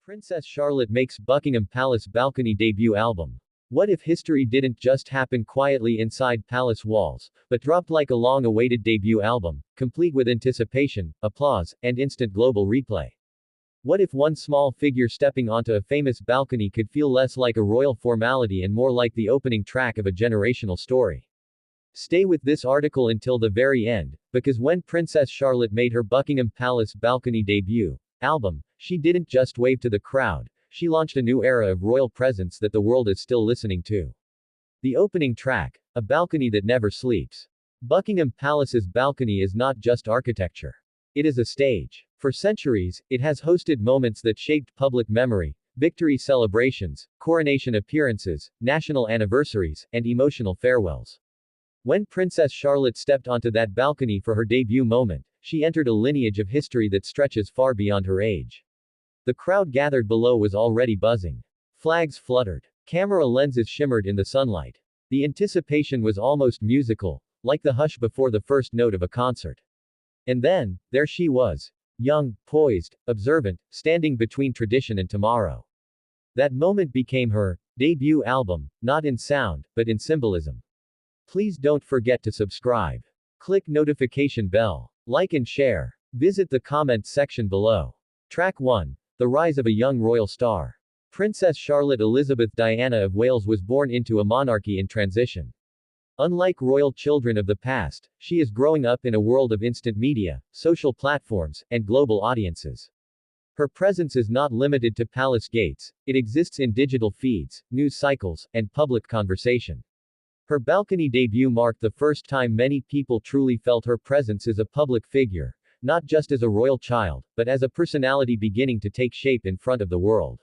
Princess Charlotte makes Buckingham Palace balcony debut album. What if history didn't just happen quietly inside palace walls, but dropped like a long-awaited debut album, complete with anticipation, applause, and instant global replay? What if one small figure stepping onto a famous balcony could feel less like a royal formality and more like the opening track of a generational story? Stay with this article until the very end, because when Princess Charlotte made her Buckingham Palace balcony debut album, she didn't just wave to the crowd, she launched a new era of royal presence that the world is still listening to. The opening track, A Balcony That Never Sleeps. Buckingham Palace's balcony is not just architecture. It is a stage. For centuries, it has hosted moments that shaped public memory, victory celebrations, coronation appearances, national anniversaries, and emotional farewells. When Princess Charlotte stepped onto that balcony for her debut moment, she entered a lineage of history that stretches far beyond her age. The crowd gathered below was already buzzing. Flags fluttered. Camera lenses shimmered in the sunlight. The anticipation was almost musical, like the hush before the first note of a concert. And then, there she was. Young, poised, observant, standing between tradition and tomorrow. That moment became her debut album, not in sound, but in symbolism. Please don't forget to subscribe. Click notification bell. Like and share. Visit the comments section below. Track 1. The Rise of a Young Royal Star. Princess Charlotte Elizabeth Diana of Wales was born into a monarchy in transition. Unlike royal children of the past, she is growing up in a world of instant media, social platforms, and global audiences. Her presence is not limited to palace gates, it exists in digital feeds, news cycles, and public conversation. Her balcony debut marked the first time many people truly felt her presence as a public figure, not just as a royal child, but as a personality beginning to take shape in front of the world.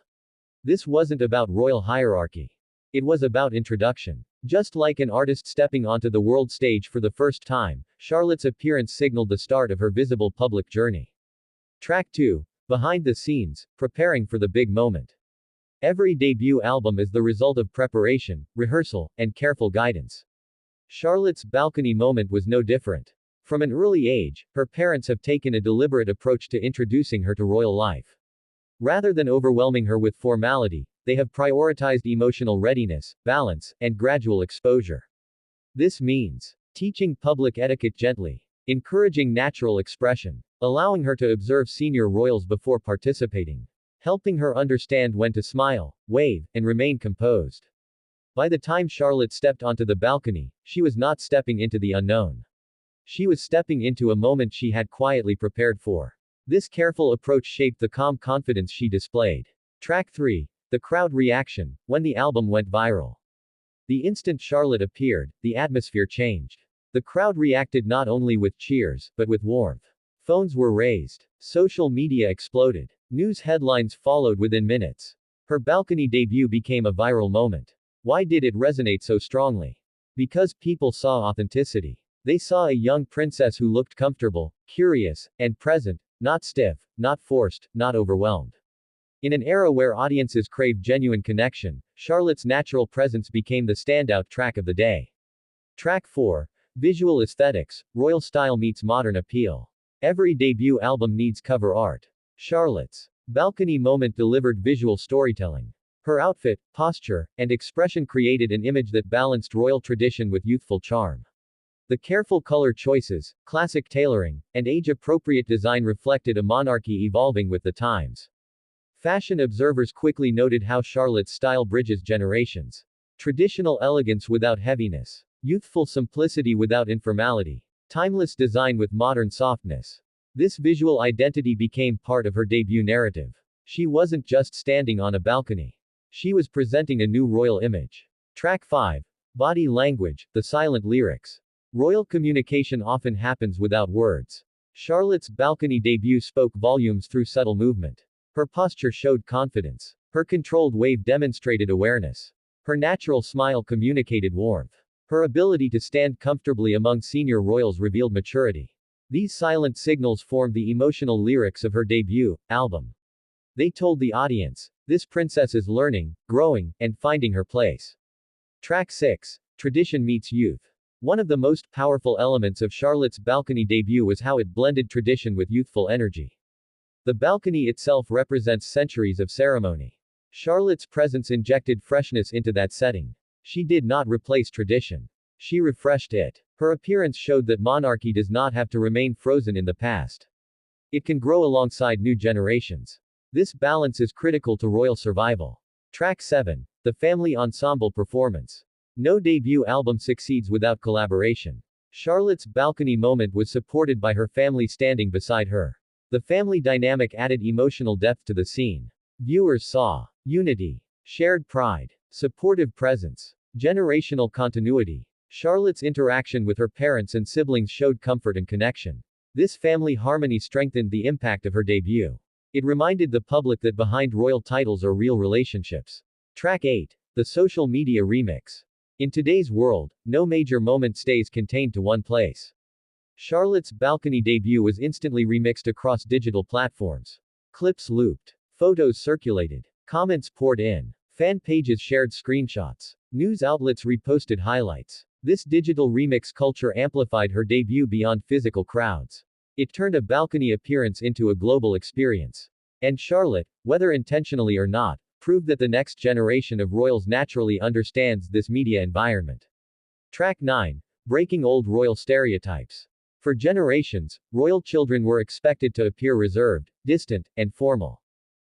This wasn't about royal hierarchy. It was about introduction. Just like an artist stepping onto the world stage for the first time, Charlotte's appearance signaled the start of her visible public journey. Track 2. Behind the scenes, preparing for the big moment. Every debut album is the result of preparation, rehearsal, and careful guidance. Charlotte's balcony moment was no different. From an early age, her parents have taken a deliberate approach to introducing her to royal life. Rather than overwhelming her with formality, they have prioritized emotional readiness, balance, and gradual exposure. This means teaching public etiquette gently, encouraging natural expression, allowing her to observe senior royals before participating, helping her understand when to smile, wave, and remain composed. By the time Charlotte stepped onto the balcony, she was not stepping into the unknown. She was stepping into a moment she had quietly prepared for. This careful approach shaped the calm confidence she displayed. Track 3. The crowd reaction, when the album went viral. The instant Charlotte appeared, the atmosphere changed. The crowd reacted not only with cheers, but with warmth. Phones were raised. Social media exploded. News headlines followed within minutes. Her balcony debut became a viral moment. Why did it resonate so strongly? Because people saw authenticity. They saw a young princess who looked comfortable, curious, and present, not stiff, not forced, not overwhelmed. In an era where audiences crave genuine connection, Charlotte's natural presence became the standout track of the day. Track 4. Visual aesthetics, royal style meets modern appeal. Every debut album needs cover art. Charlotte's balcony moment delivered visual storytelling. Her outfit, posture, and expression created an image that balanced royal tradition with youthful charm. The careful color choices, classic tailoring, and age-appropriate design reflected a monarchy evolving with the times. Fashion observers quickly noted how Charlotte's style bridges generations. Traditional elegance without heaviness. Youthful simplicity without informality. Timeless design with modern softness. This visual identity became part of her debut narrative. She wasn't just standing on a balcony. She was presenting a new royal image. Track 5. Body language, the silent lyrics. Royal communication often happens without words. Charlotte's balcony debut spoke volumes through subtle movement. Her posture showed confidence. Her controlled wave demonstrated awareness. Her natural smile communicated warmth. Her ability to stand comfortably among senior royals revealed maturity. These silent signals formed the emotional lyrics of her debut album. They told the audience, this princess is learning, growing, and finding her place. Track 6. Tradition meets youth. One of the most powerful elements of Charlotte's balcony debut was how it blended tradition with youthful energy. The balcony itself represents centuries of ceremony. Charlotte's presence injected freshness into that setting. She did not replace tradition. She refreshed it. Her appearance showed that monarchy does not have to remain frozen in the past. It can grow alongside new generations. This balance is critical to royal survival. Track 7. The Family Ensemble Performance. No debut album succeeds without collaboration. Charlotte's balcony moment was supported by her family standing beside her. The family dynamic added emotional depth to the scene. Viewers saw unity, shared pride, supportive presence, generational continuity. Charlotte's interaction with her parents and siblings showed comfort and connection. This family harmony strengthened the impact of her debut. It reminded the public that behind royal titles are real relationships. Track 8. The Social Media Remix. In today's world, no major moment stays contained to one place. Charlotte's balcony debut was instantly remixed across digital platforms. Clips looped. Photos circulated. Comments poured in. Fan pages shared screenshots. News outlets reposted highlights. This digital remix culture amplified her debut beyond physical crowds. It turned a balcony appearance into a global experience. And Charlotte, whether intentionally or not, proved that the next generation of royals naturally understands this media environment. Track 9. Breaking old royal stereotypes. For generations, royal children were expected to appear reserved, distant, and formal.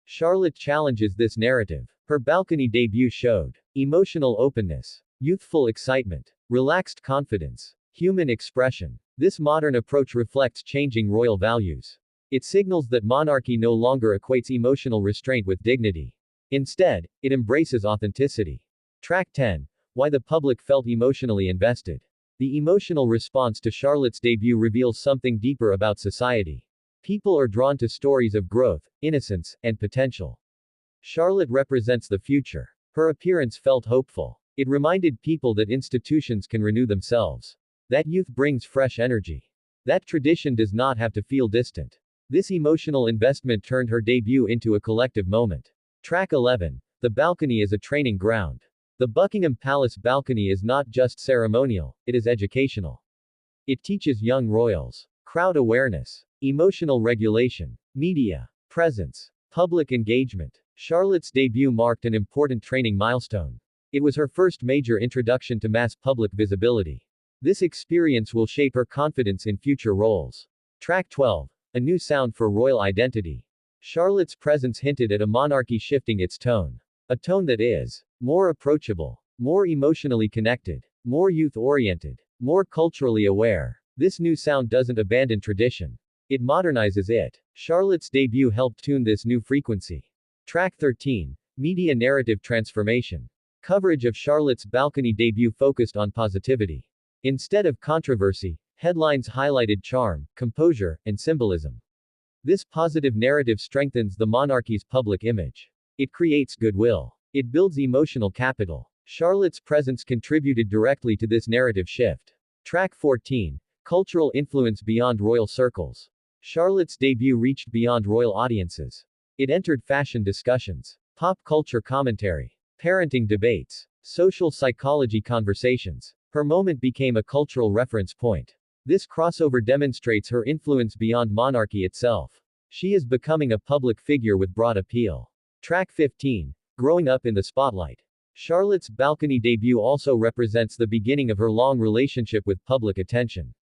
Charlotte challenges this narrative. Her balcony debut showed emotional openness, youthful excitement, relaxed confidence, human expression. This modern approach reflects changing royal values. It signals that monarchy no longer equates emotional restraint with dignity. Instead, it embraces authenticity. Track 10. Why the public felt emotionally invested. The emotional response to Charlotte's debut reveals something deeper about society. People are drawn to stories of growth, innocence, and potential. Charlotte represents the future. Her appearance felt hopeful. It reminded people that institutions can renew themselves. That youth brings fresh energy. That tradition does not have to feel distant. This emotional investment turned her debut into a collective moment. Track 11. The balcony is a training ground. The Buckingham Palace balcony is not just ceremonial, it is educational. It teaches young royals crowd awareness, emotional regulation, media presence, public engagement. Charlotte's debut marked an important training milestone. It was her first major introduction to mass public visibility. This experience will shape her confidence in future roles. Track 12. A new sound for royal identity. Charlotte's presence hinted at a monarchy shifting its tone. A tone that is more approachable, more emotionally connected, more youth-oriented, more culturally aware. This new sound doesn't abandon tradition. It modernizes it. Charlotte's debut helped tune this new frequency. Track 13. Media narrative transformation. Coverage of Charlotte's balcony debut focused on positivity. Instead of controversy, headlines highlighted charm, composure, and symbolism. This positive narrative strengthens the monarchy's public image. It creates goodwill. It builds emotional capital. Charlotte's presence contributed directly to this narrative shift. Track 14. Cultural influence beyond royal circles. Charlotte's debut reached beyond royal audiences. It entered fashion discussions, pop culture commentary, parenting debates, social psychology conversations. Her moment became a cultural reference point. This crossover demonstrates her influence beyond monarchy itself. She is becoming a public figure with broad appeal. Track 15. Growing up in the spotlight. Charlotte's balcony debut also represents the beginning of her long relationship with public attention.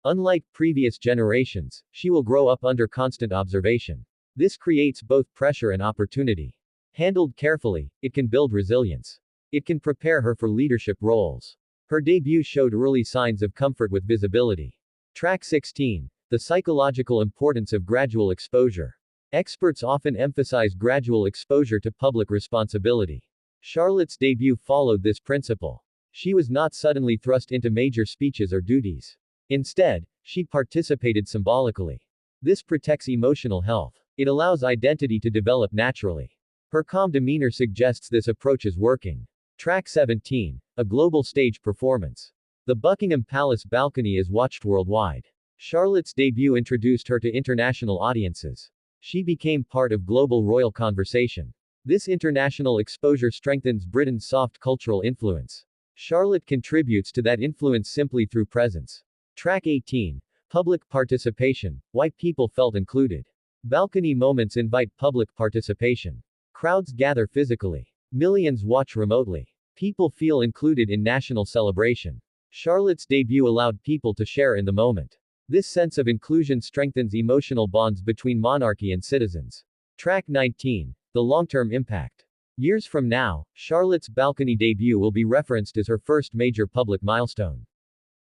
Unlike previous generations, she will grow up under constant observation. This creates both pressure and opportunity. Handled carefully, it can build resilience. It can prepare her for leadership roles. Her debut showed early signs of comfort with visibility. Track 16. The psychological importance of gradual exposure. Experts often emphasize gradual exposure to public responsibility. Charlotte's debut followed this principle. She was not suddenly thrust into major speeches or duties. Instead, she participated symbolically. This protects emotional health. It allows identity to develop naturally. Her calm demeanor suggests this approach is working. Track 17. A global stage performance. The Buckingham Palace balcony is watched worldwide. Charlotte's debut introduced her to international audiences. She became part of global royal conversation. This international exposure strengthens Britain's soft cultural influence. Charlotte contributes to that influence simply through presence. Track 18. Public participation. Why people felt included. Balcony moments invite public participation. Crowds gather physically. Millions watch remotely. People feel included in national celebration. Charlotte's debut allowed people to share in the moment. This sense of inclusion strengthens emotional bonds between monarchy and citizens. Track 19. The long-term impact. Years from now, Charlotte's balcony debut will be referenced as her first major public milestone.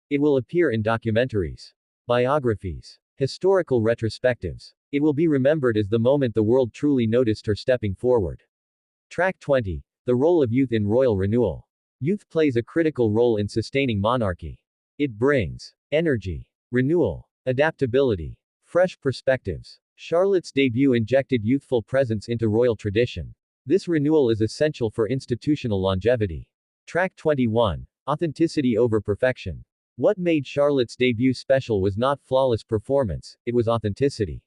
It will appear in documentaries, biographies, historical retrospectives. It will be remembered as the moment the world truly noticed her stepping forward. Track 20. The role of youth in royal renewal. Youth plays a critical role in sustaining monarchy. It brings energy, renewal, adaptability, fresh perspectives. Charlotte's debut injected youthful presence into royal tradition. This renewal is essential for institutional longevity. Track 21. Authenticity over perfection. What made Charlotte's debut special was not flawless performance, it was authenticity.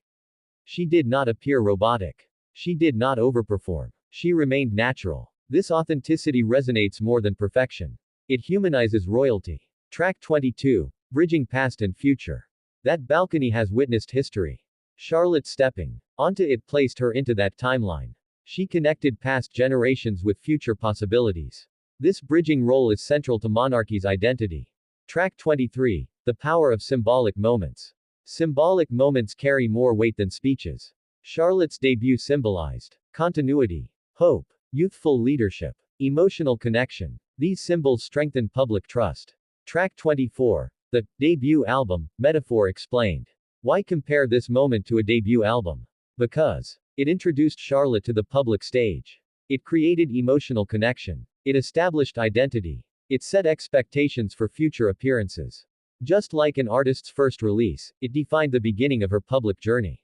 She did not appear robotic. She did not overperform. She remained natural. This authenticity resonates more than perfection. It humanizes royalty. Track 22. Bridging past and future. That balcony has witnessed history. Charlotte stepping onto it placed her into that timeline. She connected past generations with future possibilities. This bridging role is central to monarchy's identity. Track 23. The power of symbolic moments. Symbolic moments carry more weight than speeches. Charlotte's debut symbolized continuity, hope, youthful leadership, emotional connection. These symbols strengthen public trust. Track 24. The debut album metaphor explained. Why compare this moment to a debut album? Because it introduced Charlotte to the public stage. It created emotional connection. It established identity. It set expectations for future appearances. Just like an artist's first release, it defined the beginning of her public journey.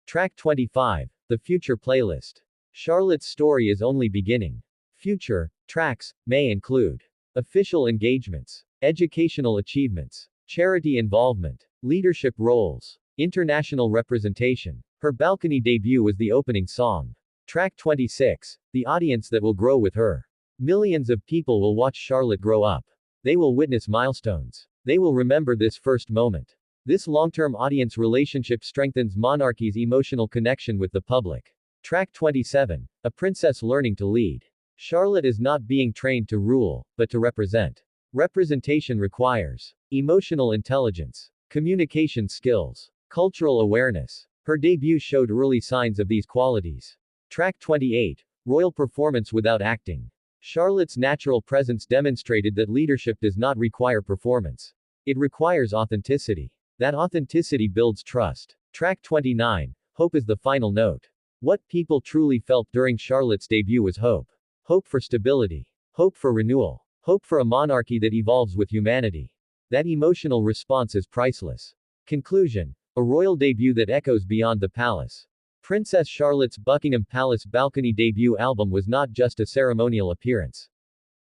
Track 25. The future playlist. Charlotte's story is only beginning. Future tracks may include official engagements, educational achievements, charity involvement, leadership roles, international representation. Her balcony debut was the opening song. Track 26. The audience that will grow with her. Millions of people will watch Charlotte grow up. They will witness milestones. They will remember this first moment. This long-term audience relationship strengthens monarchy's emotional connection with the public. Track 27. A princess learning to lead. Charlotte is not being trained to rule, but to represent. Representation requires emotional intelligence, communication skills, cultural awareness. Her debut showed early signs of these qualities. Track 28. Royal performance without acting. Charlotte's natural presence demonstrated that leadership does not require performance. It requires authenticity. That authenticity builds trust. Track 29. Hope is the final note. What people truly felt during Charlotte's debut was hope. Hope for stability. Hope for renewal. Hope for a monarchy that evolves with humanity. That emotional response is priceless. Conclusion. A royal debut that echoes beyond the palace. Princess Charlotte's Buckingham Palace balcony debut album was not just a ceremonial appearance.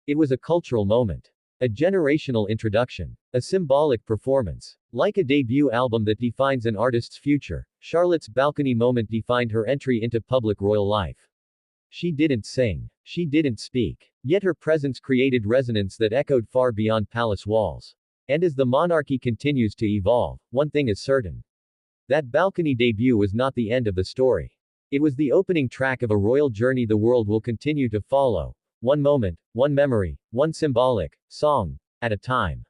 It was a cultural moment. A generational introduction. A symbolic performance. Like a debut album that defines an artist's future, Charlotte's balcony moment defined her entry into public royal life. She didn't sing. She didn't speak. Yet her presence created resonance that echoed far beyond palace walls. And as the monarchy continues to evolve, one thing is certain. That balcony debut was not the end of the story. It was the opening track of a royal journey the world will continue to follow. One moment, one memory, one symbolic song at a time.